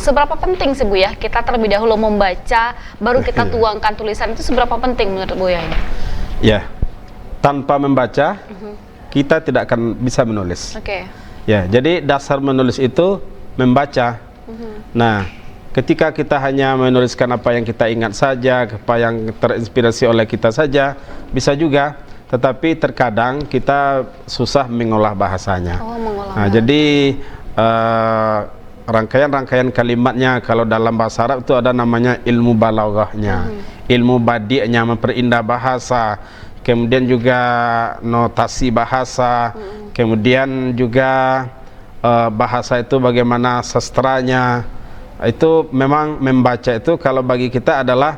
Seberapa penting sih Bu ya kita terlebih dahulu membaca, baru kita tuangkan tulisan, itu seberapa penting menurut Bu ya? Ya, tanpa membaca kita tidak akan bisa menulis. Oke. Ya, jadi dasar menulis itu membaca. Nah, ketika kita hanya menuliskan apa yang kita ingat saja, apa yang terinspirasi oleh kita saja, bisa juga. Tetapi terkadang kita susah mengolah bahasanya. Oh, mengolah. Nah, jadi rangkaian-rangkaian kalimatnya kalau dalam bahasa Arab itu ada namanya ilmu balaghahnya, ilmu badi'nya, memperindah bahasa, kemudian juga notasi bahasa, kemudian juga bahasa itu bagaimana sastranya. Itu memang membaca itu kalau bagi kita adalah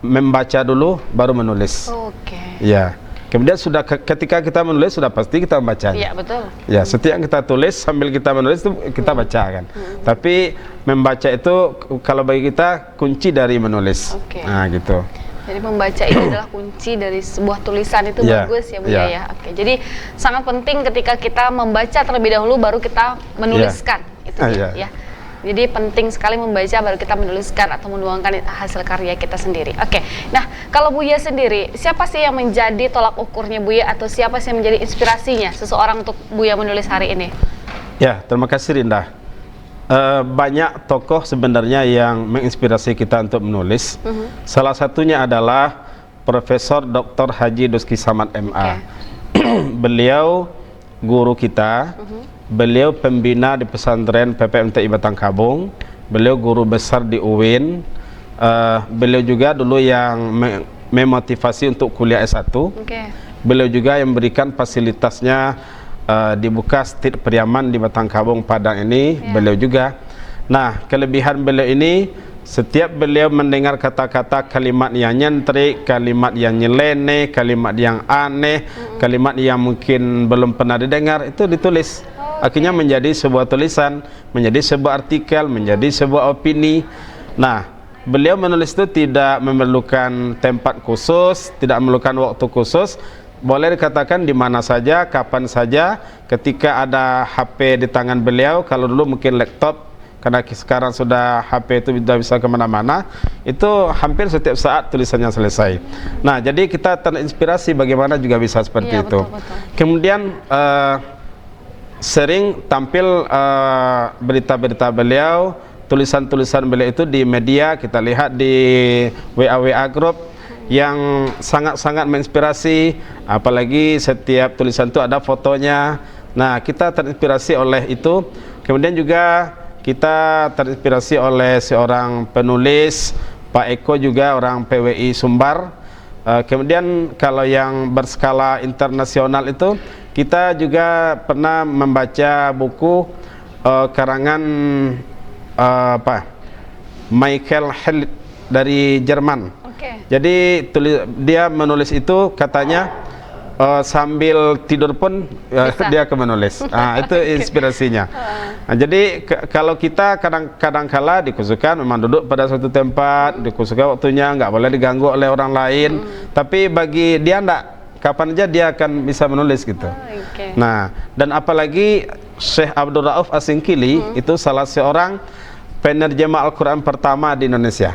membaca dulu baru menulis. Oke. Ya. Kemudian sudah ketika kita menulis sudah pasti kita membacanya. Iya, betul. Ya, setiap kita tulis sambil kita menulis itu kita baca kan. Tapi membaca itu kalau bagi kita kunci dari menulis. Oke. Nah, gitu. Jadi membaca itu adalah kunci dari sebuah tulisan, itu bagus ya Bu ya. Oke. Jadi sangat penting ketika kita membaca terlebih dahulu baru kita menuliskan. Itu ya. Jadi penting sekali membaca baru kita menuliskan atau menuangkan hasil karya kita sendiri. Oke. Nah, kalau Buya sendiri, siapa sih yang menjadi tolak ukurnya Buya atau siapa sih yang menjadi inspirasinya seseorang untuk Buya menulis hari ini? Ya, terima kasih Rinda. Banyak tokoh sebenarnya yang menginspirasi kita untuk menulis. Salah satunya adalah Profesor Dr. Haji Duski Samad MA. Beliau guru kita. Beliau pembina di pesantren PPMTI Batangkabung. Beliau guru besar di UIN. Beliau juga dulu yang memotivasi untuk kuliah S1. Beliau juga yang memberikan fasilitasnya di Bukas Tit Priaman di Batangkabung Padang ini. Beliau juga. Nah, kelebihan beliau ini, setiap beliau mendengar kata-kata kalimat yang nyentrik, kalimat yang nyeleneh, kalimat yang aneh, kalimat yang mungkin belum pernah didengar, itu ditulis. Akhirnya menjadi sebuah tulisan, menjadi sebuah artikel, menjadi sebuah opini. Nah, beliau menulis itu tidak memerlukan tempat khusus, tidak memerlukan waktu khusus. Boleh dikatakan di mana saja, kapan saja, ketika ada HP di tangan beliau. Kalau dulu mungkin laptop, karena sekarang sudah HP itu sudah bisa kemana-mana, itu hampir setiap saat tulisannya selesai. Nah, jadi kita terinspirasi bagaimana juga bisa seperti itu. Betul. Kemudian sering tampil berita-berita beliau, tulisan-tulisan beliau itu di media, kita lihat di WA group yang sangat-sangat menginspirasi, apalagi setiap tulisan itu ada fotonya. Nah, kita terinspirasi oleh itu. Kemudian juga kita terinspirasi oleh seorang penulis, Pak Eko, juga orang PWI Sumbar. Kemudian kalau yang berskala internasional itu kita juga pernah membaca buku karangan Michael Held dari Jerman. Jadi dia menulis itu katanya sambil tidur pun dia akan menulis. Nah, itu inspirasinya. Nah, jadi kalau kita kadang-kadang kala dikhususkan memang duduk pada suatu tempat, dikhususkan waktunya, nggak boleh diganggu oleh orang lain. Tapi bagi dia enggak, kapan aja dia akan bisa menulis gitu. Nah, dan apalagi Syekh Abdul Rauf Asingkili itu salah seorang penerjemah Al-Quran pertama di Indonesia.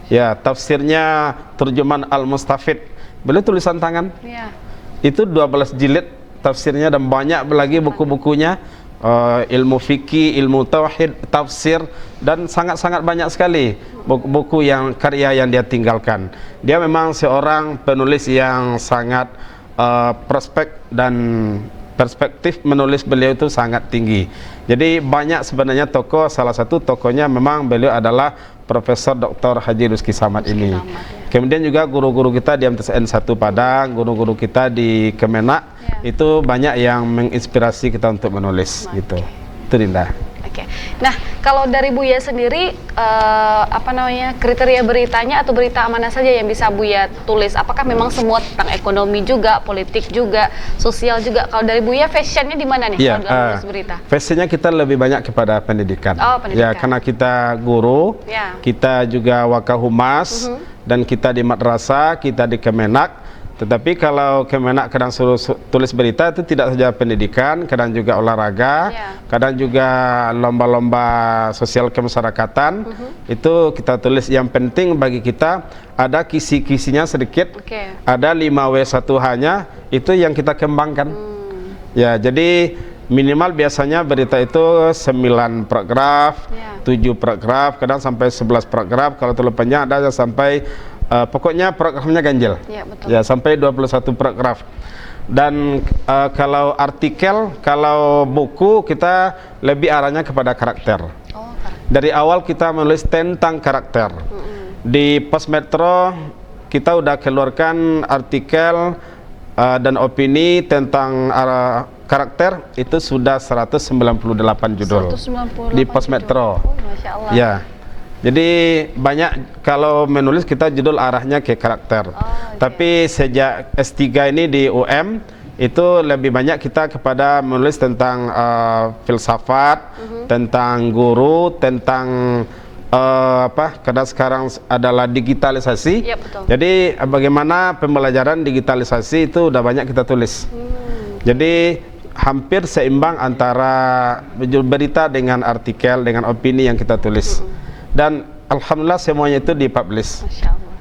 Ya, tafsirnya Terjemahan Al-Mustafid. Beliau tulisan tangan. Itu 12 jilid tafsirnya dan banyak lagi buku-bukunya, ilmu fikih, ilmu tauhid, tafsir, dan sangat-sangat banyak sekali buku-buku yang karya yang dia tinggalkan. Dia memang seorang penulis yang sangat perspektif menulis beliau itu sangat tinggi. Jadi banyak sebenarnya tokoh, salah satu tokohnya memang beliau adalah Profesor Dr. Haji Duski Samad ini. Kemudian juga guru-guru kita di MTSN 1 Padang, guru-guru kita di Kemenak, itu banyak yang menginspirasi kita untuk menulis gitu. Itu Rinda. Nah, kalau dari Buya sendiri, kriteria beritanya atau berita mana saja yang bisa Buya tulis? Apakah memang semua tentang ekonomi juga, politik juga, sosial juga? Kalau dari Buya, fashionnya di mana nih kalau dalam menulis berita? Fashionnya kita lebih banyak kepada pendidikan. Ya, karena kita guru, kita juga wakahumas, dan kita di madrasah, kita di Kemenak. Tetapi kalau Kemenak kadang suruh tulis berita itu tidak saja pendidikan, kadang juga olahraga, kadang juga lomba-lomba sosial kemasyarakatan. Itu kita tulis. Yang penting bagi kita ada kisi-kisinya sedikit, ada 5W1H-nya, itu yang kita kembangkan. Ya, jadi minimal biasanya berita itu 9 paragraf, 7 paragraf, kadang sampai 11 paragraf. Kalau terlalu panjang ada sampai pokoknya paragrafnya ganjil. Ya, sampai 21 paragraf. Dan kalau artikel, kalau buku kita lebih arahnya kepada karakter. Dari awal kita menulis tentang karakter. Di Pos Metro kita udah keluarkan artikel dan opini tentang karakter itu sudah 198 judul 198 di Pos Metro. Masya Allah. Ya, jadi banyak kalau menulis kita judul arahnya ke karakter. Tapi sejak S3 ini di UM itu lebih banyak kita kepada menulis tentang filsafat, tentang guru, tentang karena sekarang adalah digitalisasi. Jadi bagaimana pembelajaran digitalisasi itu udah banyak kita tulis. Jadi hampir seimbang antara berita dengan artikel dengan opini yang kita tulis. Dan alhamdulillah semuanya itu dipublish.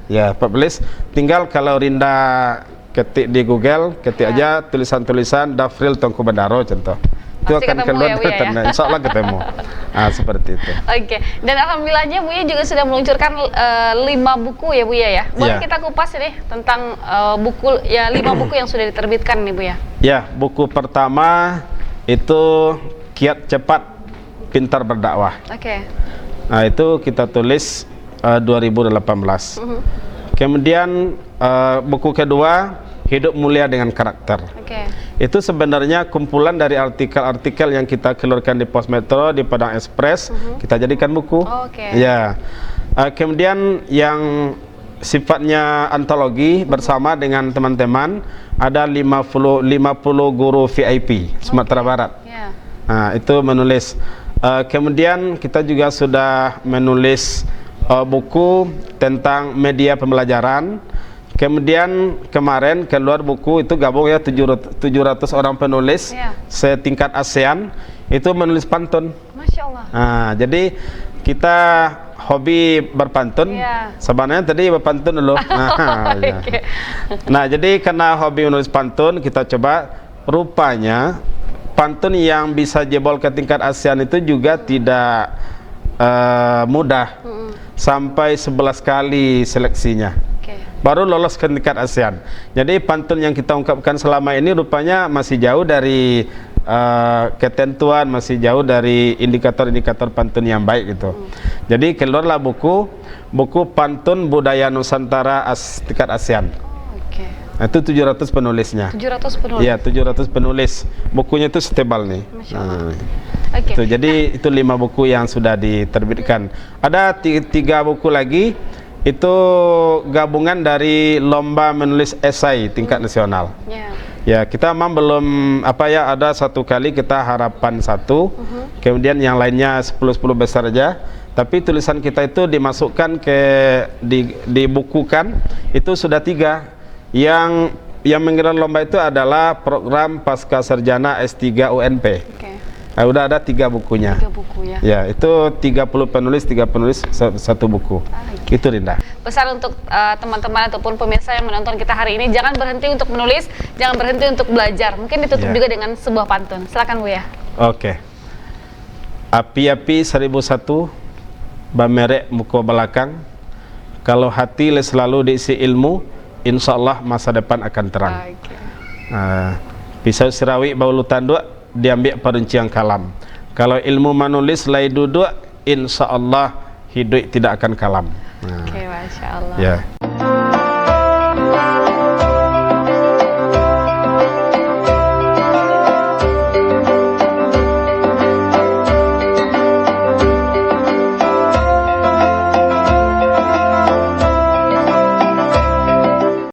Ya, publish. Tinggal kalau Rinda ketik di Google, ketik aja tulisan-tulisan Dafril Tengku Badaro contoh. Itu akan keluar ya? Insya Allah ketemu. Seperti itu. Oke. Dan alhamdulillahnya Buya juga sudah meluncurkan 5 buku ya Buya ya. Boleh kita kupas ini tentang buku ya 5 buku yang sudah diterbitkan nih Buya. Ya, buku pertama itu Kiat Cepat Pintar Berdakwah. Nah, itu kita tulis 2018. Kemudian buku kedua Hidup Mulia dengan Karakter. Itu sebenarnya kumpulan dari artikel-artikel yang kita keluarkan di Pos Metro, di Padang Express, kita jadikan buku. Ya. Kemudian yang sifatnya antologi bersama dengan teman-teman ada 50 guru VIP Sumatera Barat. Nah, itu menulis. Kemudian kita juga sudah menulis buku tentang media pembelajaran. Kemudian kemarin keluar buku itu gabung ya 700 orang penulis setingkat ASEAN itu menulis pantun. Masya Allah. Nah, jadi kita hobi berpantun. Sebenarnya tadi berpantun dulu. Nah, jadi karena hobi menulis pantun kita coba, rupanya pantun yang bisa jebol ke tingkat ASEAN itu juga tidak mudah. Sampai 11 kali seleksinya. Baru lolos ke tingkat ASEAN. Jadi pantun yang kita ungkapkan selama ini rupanya masih jauh dari ketentuan, masih jauh dari indikator-indikator pantun yang baik gitu. Jadi keluarlah buku Pantun Budaya Nusantara tingkat ASEAN. Itu 700 penulisnya. 700 penulis. Iya, 700 penulis. Bukunya itu setebal nih. Jadi itu 5 buku yang sudah diterbitkan. Ada 3 buku lagi. Itu gabungan dari lomba menulis esai tingkat nasional. Ya, kita memang belum ada 1 kali kita harapan 1, kemudian yang lainnya 10 besar aja. Tapi tulisan kita itu dimasukkan dibukukan itu sudah 3. Yang menggelar lomba itu adalah program Pasca Sarjana S3 UNP. Udah ada 3 bukunya. 3 buku ya. Ya, itu 30 penulis, 3 penulis 1 buku. Itu Rinda. Pesan untuk teman-teman ataupun pemirsa yang menonton kita hari ini, jangan berhenti untuk menulis, jangan berhenti untuk belajar. Mungkin ditutup juga dengan sebuah pantun. Silakan Bu ya. Oke. Api-api 1001, bamerek muka belakang. Kalau hati selalu diisi ilmu, insya Allah masa depan akan terang. Pisau sirawi bau tanduk, diambil perincian kalam. Kalau ilmu menulis lai duduk, insya Allah hidup tidak akan kalam. Masya Allah. Ya.